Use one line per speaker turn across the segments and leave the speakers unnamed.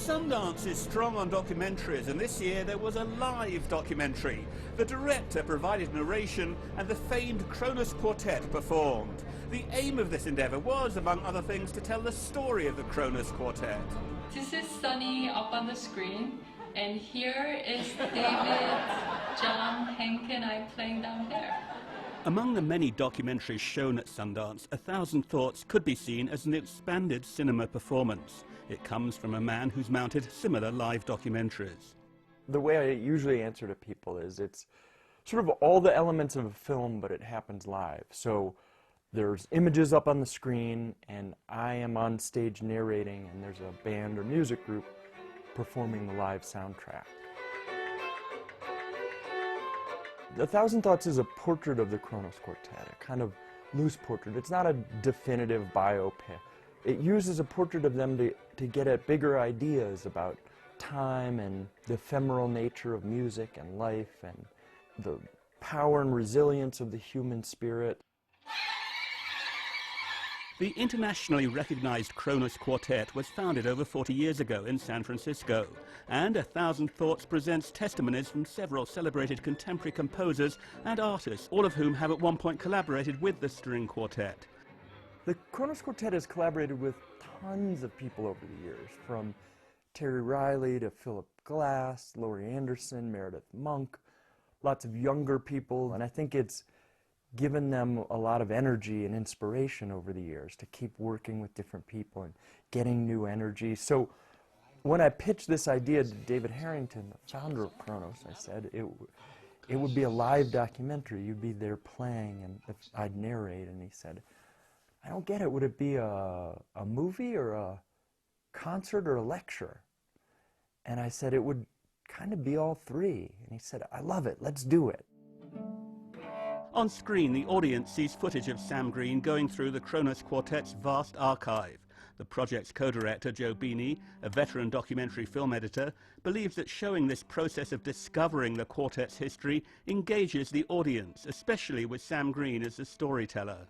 Sundance is strong on documentaries, and this year there was a live documentary. The director provided narration and the famed Kronos quartet performed. The aim of this endeavour was, among other things, to tell the story of the Kronos quartet.
This is Sunny up on the screen, and here is David, John, Hank, and I playing down there.
Among the many documentaries shown at Sundance, A Thousand Thoughts could be seen as an expanded cinema performance. It comes from a man who's mounted similar live documentaries.
The way I usually answer to people is it's sort of all the elements of a film, but it happens live. So there's images up on the screen, and I am on stage narrating, and there's a band or music group performing the live soundtrack. A Thousand Thoughts is a portrait of the Kronos Quartet, a kind of loose portrait. It's not a definitive biopic. It uses a portrait of them to get at bigger ideas about time and the ephemeral nature of music and life and the power and resilience of the human spirit.
The internationally recognized Kronos Quartet was founded over 40 years ago in San Francisco, and A Thousand Thoughts presents testimonies from several celebrated contemporary composers and artists, all of whom have at one point collaborated with the string quartet.
The Kronos Quartet has collaborated with tons of people over the years, from Terry Riley to Philip Glass, Laurie Anderson, Meredith Monk, lots of younger people, and I think it's given them a lot of energy and inspiration over the years to keep working with different people and getting new energy. So when I pitched this idea to David Harrington, the founder of Kronos, I said it would be a live documentary. You'd be there playing and I'd narrate, and he said, I don't get it. Would it be a movie or a concert or a lecture? And I said it would kind of be all three. And he said, I love it. Let's do it.
On screen, the audience sees footage of Sam Green going through the Kronos Quartet's vast archive. The project's co-director, Joe Beanie, a veteran documentary film editor, believes that showing this process of discovering the quartet's history engages the audience, especially with Sam Green as the storyteller.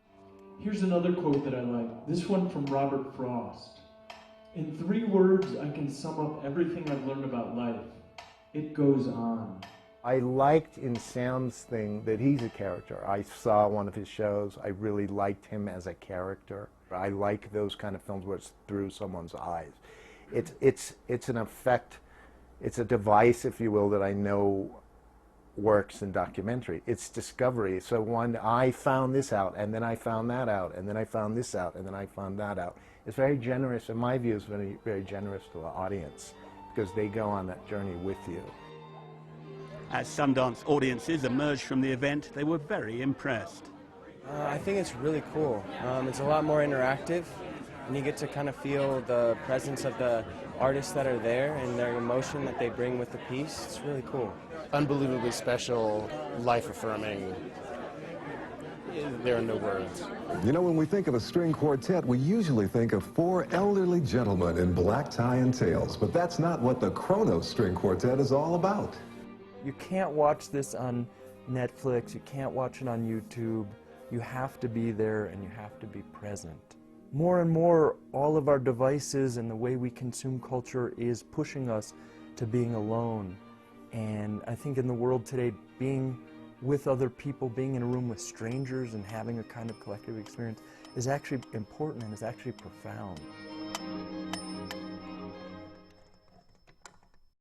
Here's another quote that I like, this one from Robert Frost. In 3 words, I can sum up everything I've learned about life. It goes on.
I liked in Sam's thing that he's a character. I saw one of his shows. I really liked him as a character. I like those kind of films where it's through someone's eyes. It's an effect, it's a device, if you will, that I know works in documentary. It's discovery. So when I found this out, and then I found that out, and then I found this out, and then I found that out. It's very generous, in my view, it's very, very generous to the audience, because they go on that journey with you.
As Sundance audiences emerged from the event, they were very impressed.
I think it's really cool. It's a lot more interactive, and you get to kind of feel the presence of the artists that are there and their emotion that they bring with the piece. It's really cool.
Unbelievably special, life-affirming. There are no words.
You know, when we think of a string quartet, we usually think of 4 elderly gentlemen in black tie and tails, but that's not what the Kronos String Quartet is all about.
You can't watch this on Netflix, you can't watch it on YouTube. You have to be there and you have to be present. More and more, all of our devices and the way we consume culture is pushing us to being alone. And I think in the world today, being with other people, being in a room with strangers and having a kind of collective experience is actually important and is actually profound.